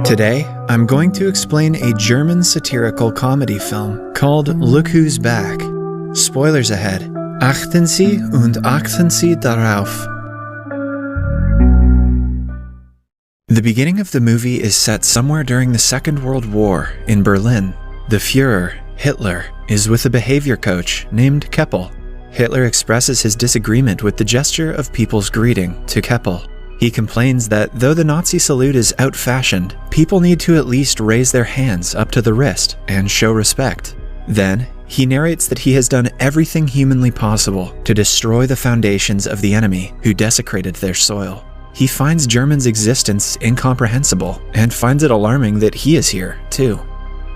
Today, I'm going to explain a German satirical comedy film called Look Who's Back. Spoilers ahead. Achten Sie und achten Sie darauf. The beginning of the movie is set somewhere during the Second World War in Berlin. The Führer, Hitler, is with a behavior coach named Keppel. Hitler expresses his disagreement with the gesture of people's greeting to Keppel. He complains that though the Nazi salute is out-fashioned, people need to at least raise their hands up to the wrist and show respect. Then, he narrates that he has done everything humanly possible to destroy the foundations of the enemy who desecrated their soil. He finds Germans' existence incomprehensible and finds it alarming that he is here, too.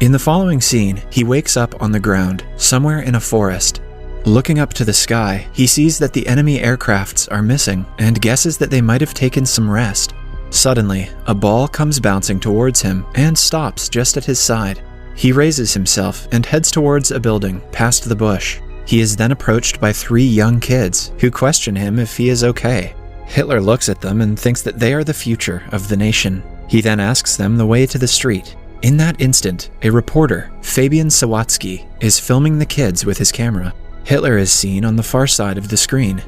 In the following scene, he wakes up on the ground, somewhere in a forest. Looking up to the sky, he sees that the enemy aircrafts are missing and guesses that they might have taken some rest. Suddenly, a ball comes bouncing towards him and stops just at his side. He raises himself and heads towards a building past the bush. He is then approached by 3 young kids who question him if he is okay. Hitler looks at them and thinks that they are the future of the nation. He then asks them the way to the street. In that instant, a reporter, Fabian Sawatzki, is filming the kids with his camera. Hitler is seen on the far side of the screen.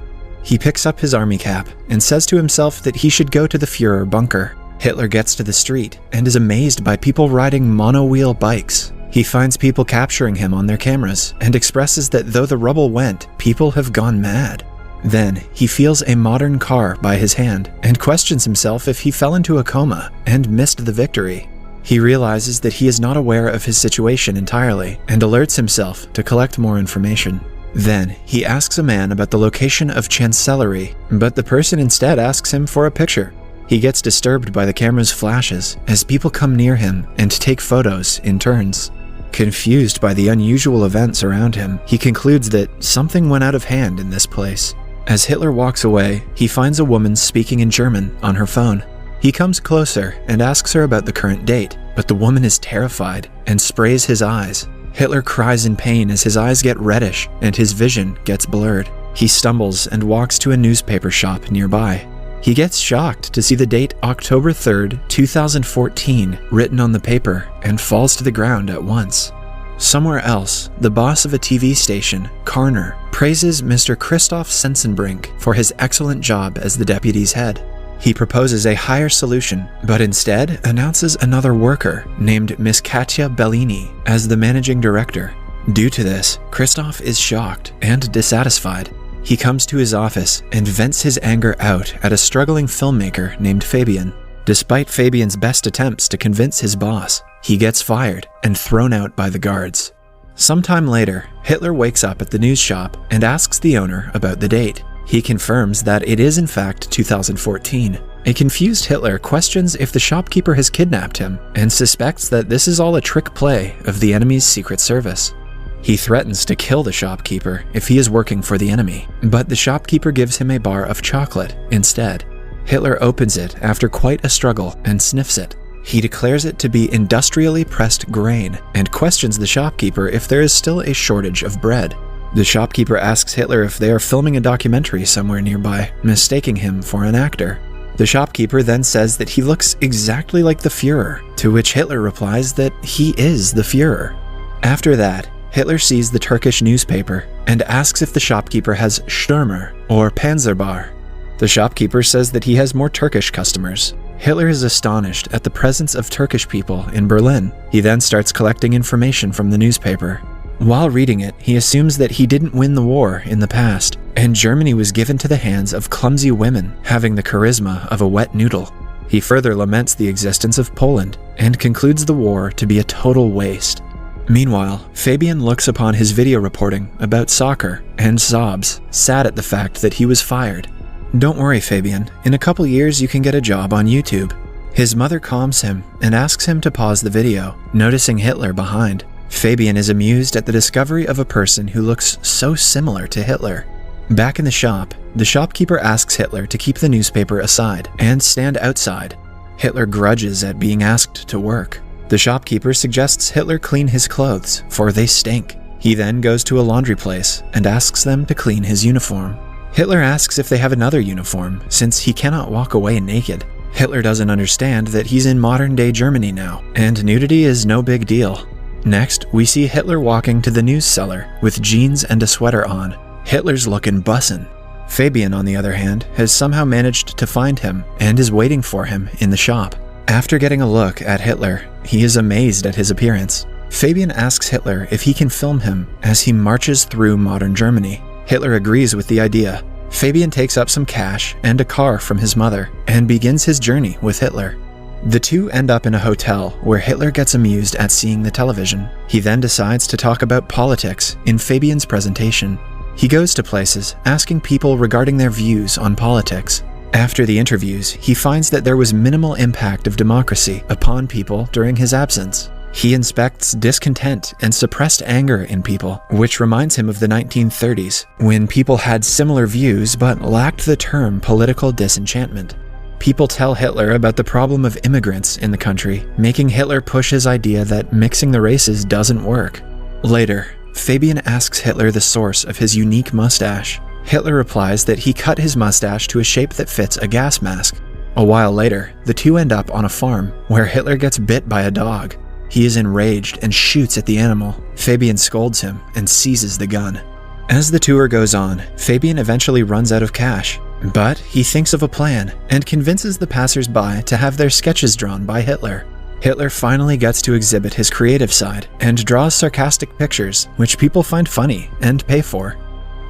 He picks up his army cap and says to himself that he should go to the Führer bunker. Hitler gets to the street and is amazed by people riding mono-wheel bikes. He finds people capturing him on their cameras and expresses that though the rubble went, people have gone mad. Then, he feels a modern car by his hand and questions himself if he fell into a coma and missed the victory. He realizes that he is not aware of his situation entirely and alerts himself to collect more information. Then, he asks a man about the location of Chancellery, but the person instead asks him for a picture. He gets disturbed by the camera's flashes as people come near him and take photos in turns. Confused by the unusual events around him, he concludes that something went out of hand in this place. As Hitler walks away, he finds a woman speaking in German on her phone. He comes closer and asks her about the current date, but the woman is terrified and sprays his eyes. Hitler cries in pain as his eyes get reddish and his vision gets blurred. He stumbles and walks to a newspaper shop nearby. He gets shocked to see the date October 3rd, 2014 written on the paper and falls to the ground at once. Somewhere else, the boss of a TV station, Karner, praises Mr. Christoph Sensenbrink for his excellent job as the deputy's head. He proposes a higher solution, but instead announces another worker named Miss Katja Bellini as the managing director. Due to this, Christoph is shocked and dissatisfied. He comes to his office and vents his anger out at a struggling filmmaker named Fabian. Despite Fabian's best attempts to convince his boss, he gets fired and thrown out by the guards. Sometime later, Hitler wakes up at the news shop and asks the owner about the date. He confirms that it is in fact 2014. A confused Hitler questions if the shopkeeper has kidnapped him and suspects that this is all a trick play of the enemy's secret service. He threatens to kill the shopkeeper if he is working for the enemy, but the shopkeeper gives him a bar of chocolate instead. Hitler opens it after quite a struggle and sniffs it. He declares it to be industrially pressed grain and questions the shopkeeper if there is still a shortage of bread. The shopkeeper asks Hitler if they are filming a documentary somewhere nearby, mistaking him for an actor. The shopkeeper then says that he looks exactly like the Führer, to which Hitler replies that he is the Führer. After that, Hitler sees the Turkish newspaper and asks if the shopkeeper has Stürmer or Panzerbar. The shopkeeper says that he has more Turkish customers. Hitler is astonished at the presence of Turkish people in Berlin. He then starts collecting information from the newspaper. While reading it, he assumes that he didn't win the war in the past, and Germany was given to the hands of clumsy women having the charisma of a wet noodle. He further laments the existence of Poland and concludes the war to be a total waste. Meanwhile, Fabian looks upon his video reporting about soccer and sobs, sad at the fact that he was fired. Don't worry, Fabian, in a couple years you can get a job on YouTube. His mother calms him and asks him to pause the video, noticing Hitler behind. Fabian is amused at the discovery of a person who looks so similar to Hitler. Back in the shop, the shopkeeper asks Hitler to keep the newspaper aside and stand outside. Hitler grudges at being asked to work. The shopkeeper suggests Hitler clean his clothes, for they stink. He then goes to a laundry place and asks them to clean his uniform. Hitler asks if they have another uniform, since he cannot walk away naked. Hitler doesn't understand that he's in modern-day Germany now, and nudity is no big deal. Next, we see Hitler walking to the news cellar with jeans and a sweater on. Hitler's looking bussin'. Fabian, on the other hand, has somehow managed to find him and is waiting for him in the shop. After getting a look at Hitler, he is amazed at his appearance. Fabian asks Hitler if he can film him as he marches through modern Germany. Hitler agrees with the idea. Fabian takes up some cash and a car from his mother and begins his journey with Hitler. The two end up in a hotel where Hitler gets amused at seeing the television. He then decides to talk about politics in Fabian's presentation. He goes to places asking people regarding their views on politics. After the interviews, he finds that there was minimal impact of democracy upon people during his absence. He inspects discontent and suppressed anger in people, which reminds him of the 1930s, when people had similar views but lacked the term political disenchantment. People tell Hitler about the problem of immigrants in the country, making Hitler push his idea that mixing the races doesn't work. Later, Fabian asks Hitler the source of his unique mustache. Hitler replies that he cut his mustache to a shape that fits a gas mask. A while later, the two end up on a farm where Hitler gets bit by a dog. He is enraged and shoots at the animal. Fabian scolds him and seizes the gun. As the tour goes on, Fabian eventually runs out of cash, but he thinks of a plan and convinces the passers-by to have their sketches drawn by Hitler. Hitler finally gets to exhibit his creative side and draws sarcastic pictures, which people find funny and pay for.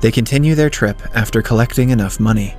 They continue their trip after collecting enough money.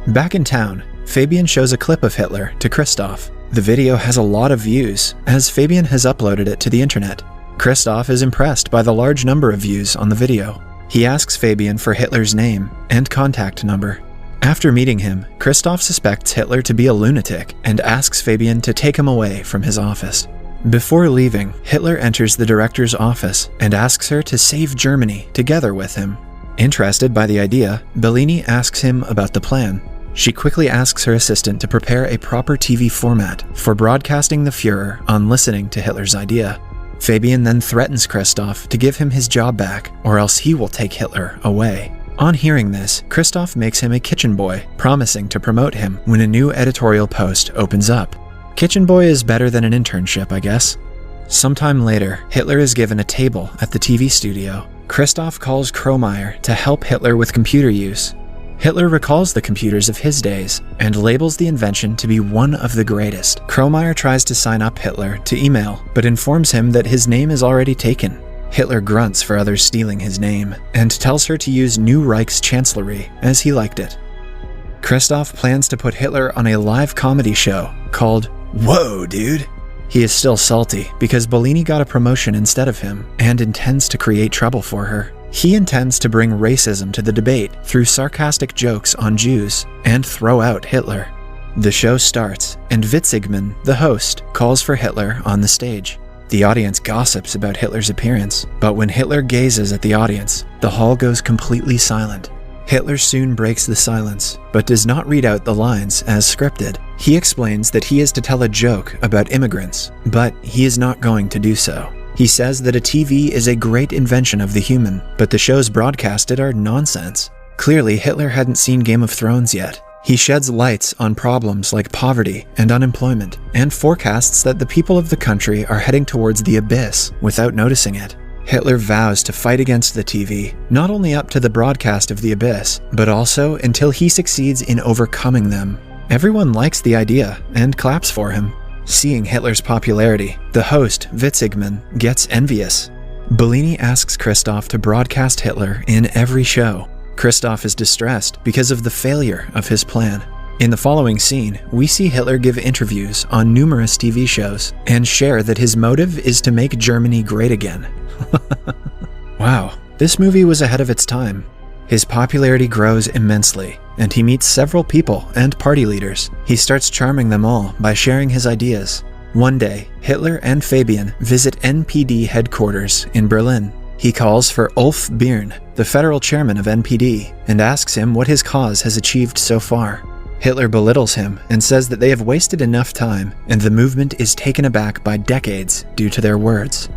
Back in town, Fabian shows a clip of Hitler to Christoph. The video has a lot of views, as Fabian has uploaded it to the internet. Christoph is impressed by the large number of views on the video. He asks Fabian for Hitler's name and contact number. After meeting him, Christoph suspects Hitler to be a lunatic and asks Fabian to take him away from his office. Before leaving, Hitler enters the director's office and asks her to save Germany together with him. Interested by the idea, Bellini asks him about the plan. She quickly asks her assistant to prepare a proper TV format for broadcasting the Führer on listening to Hitler's idea. Fabian then threatens Christoph to give him his job back, or else he will take Hitler away. On hearing this, Christoph makes him a kitchen boy, promising to promote him when a new editorial post opens up. Kitchen boy is better than an internship, I guess. Sometime later, Hitler is given a table at the TV studio. Christoph calls Kromeyer to help Hitler with computer use. Hitler recalls the computers of his days and labels the invention to be one of the greatest. Kromeyer tries to sign up Hitler to email, but informs him that his name is already taken. Hitler grunts for others stealing his name and tells her to use New Reich's chancellery as he liked it. Christoph plans to put Hitler on a live comedy show called Whoa, Dude! He is still salty because Bellini got a promotion instead of him and intends to create trouble for her. He intends to bring racism to the debate through sarcastic jokes on Jews and throw out Hitler. The show starts, and Witzigmann, the host, calls for Hitler on the stage. The audience gossips about Hitler's appearance, but when Hitler gazes at the audience, the hall goes completely silent. Hitler soon breaks the silence, but does not read out the lines as scripted. He explains that he is to tell a joke about immigrants, but he is not going to do so. He says that a TV is a great invention of the human, but the shows broadcasted are nonsense. Clearly, Hitler hadn't seen Game of Thrones yet. He sheds lights on problems like poverty and unemployment, and forecasts that the people of the country are heading towards the abyss without noticing it. Hitler vows to fight against the TV, not only up to the broadcast of the abyss, but also until he succeeds in overcoming them. Everyone likes the idea and claps for him. Seeing Hitler's popularity, the host, Witzigmann, gets envious. Bellini asks Christoph to broadcast Hitler in every show. Christoph is distressed because of the failure of his plan. In the following scene, we see Hitler give interviews on numerous TV shows and share that his motive is to make Germany great again. Wow, this movie was ahead of its time. His popularity grows immensely, and he meets several people and party leaders. He starts charming them all by sharing his ideas. One day, Hitler and Fabian visit NPD headquarters in Berlin. He calls for Ulf Birn, the federal chairman of NPD, and asks him what his cause has achieved so far. Hitler belittles him and says that they have wasted enough time, and the movement is taken aback by decades due to their words.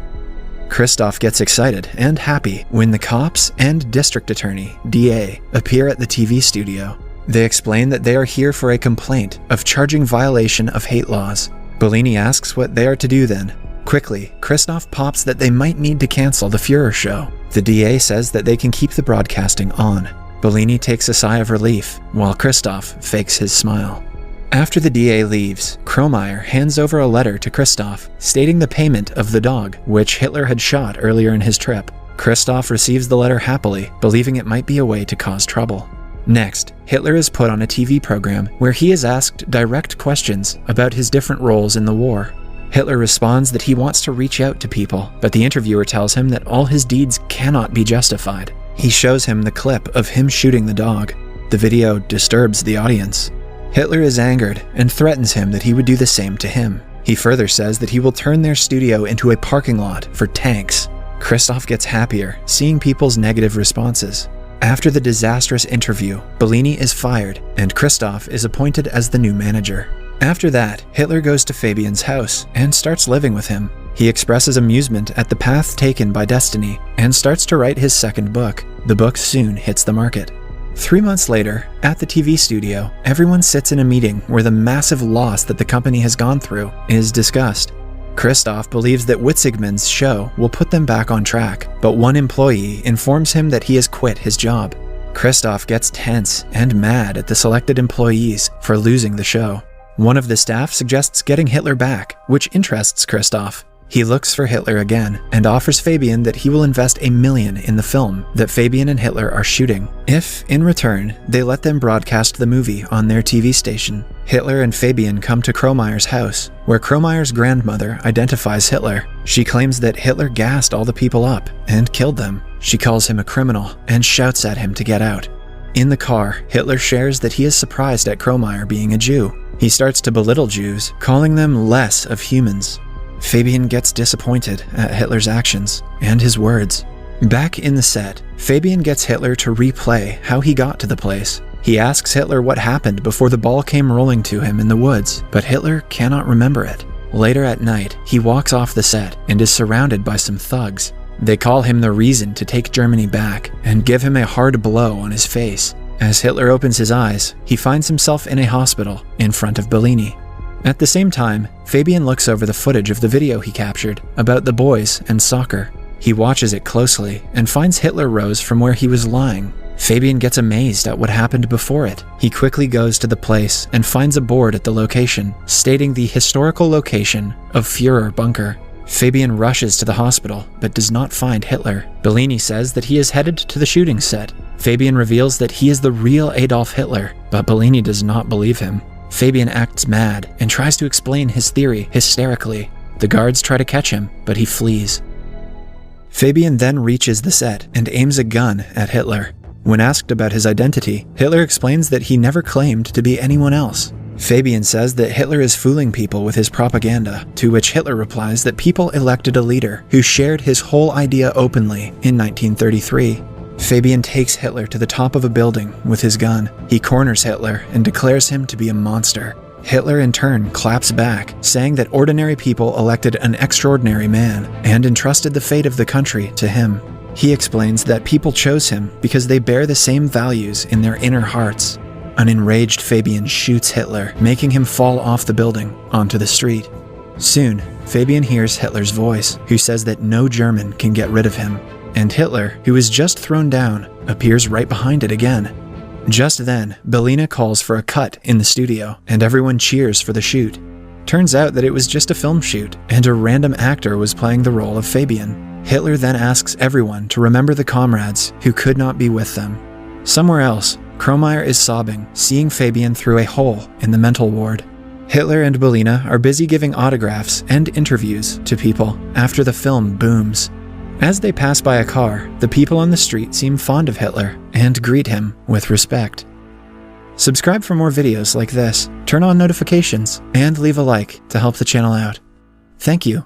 Christoph gets excited and happy when the cops and district attorney, DA, appear at the TV studio. They explain that they are here for a complaint of charging violation of hate laws. Bellini asks what they are to do then. Quickly, Christoph pops that they might need to cancel the Führer show. The DA says that they can keep the broadcasting on. Bellini takes a sigh of relief, while Christoph fakes his smile. After the DA leaves, Kromeyer hands over a letter to Christoph, stating the payment of the dog, which Hitler had shot earlier in his trip. Christoph receives the letter happily, believing it might be a way to cause trouble. Next, Hitler is put on a TV program where he is asked direct questions about his different roles in the war. Hitler responds that he wants to reach out to people, but the interviewer tells him that all his deeds cannot be justified. He shows him the clip of him shooting the dog. The video disturbs the audience. Hitler is angered and threatens him that he would do the same to him. He further says that he will turn their studio into a parking lot for tanks. Christoph gets happier, seeing people's negative responses. After the disastrous interview, Bellini is fired, and Christoph is appointed as the new manager. After that, Hitler goes to Fabian's house and starts living with him. He expresses amusement at the path taken by destiny and starts to write his second book. The book soon hits the market. 3 months later, at the TV studio, everyone sits in a meeting where the massive loss that the company has gone through is discussed. Christoph believes that Witzigmann's show will put them back on track, but one employee informs him that he has quit his job. Christoph gets tense and mad at the selected employees for losing the show. One of the staff suggests getting Hitler back, which interests Christoph. He looks for Hitler again and offers Fabian that he will invest $1 million in the film that Fabian and Hitler are shooting, if, in return, they let them broadcast the movie on their TV station. Hitler and Fabian come to Kromeyer's house, where Kromeyer's grandmother identifies Hitler. She claims that Hitler gassed all the people up and killed them. She calls him a criminal and shouts at him to get out. In the car, Hitler shares that he is surprised at Kromeyer being a Jew. He starts to belittle Jews, calling them less of humans. Fabian gets disappointed at Hitler's actions and his words. Back in the set, Fabian gets Hitler to replay how he got to the place. He asks Hitler what happened before the ball came rolling to him in the woods, but Hitler cannot remember it. Later at night, he walks off the set and is surrounded by some thugs. They call him the reason to take Germany back and give him a hard blow on his face. As Hitler opens his eyes, he finds himself in a hospital in front of Bellini. At the same time, Fabian looks over the footage of the video he captured about the boys and soccer. He watches it closely and finds Hitler rose from where he was lying. Fabian gets amazed at what happened before it. He quickly goes to the place and finds a board at the location, stating the historical location of Führer Bunker. Fabian rushes to the hospital, but does not find Hitler. Bellini says that he is headed to the shooting set. Fabian reveals that he is the real Adolf Hitler, but Bellini does not believe him. Fabian acts mad and tries to explain his theory hysterically. The guards try to catch him, but he flees. Fabian then reaches the set and aims a gun at Hitler. When asked about his identity, Hitler explains that he never claimed to be anyone else. Fabian says that Hitler is fooling people with his propaganda, to which Hitler replies that people elected a leader who shared his whole idea openly in 1933. Fabian takes Hitler to the top of a building with his gun. He corners Hitler and declares him to be a monster. Hitler in turn claps back, saying that ordinary people elected an extraordinary man and entrusted the fate of the country to him. He explains that people chose him because they bear the same values in their inner hearts. An enraged Fabian shoots Hitler, making him fall off the building onto the street. Soon, Fabian hears Hitler's voice, who says that no German can get rid of him. And Hitler, who is just thrown down, appears right behind it again. Just then, Bellini calls for a cut in the studio, and everyone cheers for the shoot. Turns out that it was just a film shoot, and a random actor was playing the role of Fabian. Hitler then asks everyone to remember the comrades who could not be with them. Somewhere else, Kromeyer is sobbing, seeing Fabian through a hole in the mental ward. Hitler and Bellini are busy giving autographs and interviews to people after the film booms. As they pass by a car, the people on the street seem fond of Hitler and greet him with respect. Subscribe for more videos like this, turn on notifications, and leave a like to help the channel out. Thank you.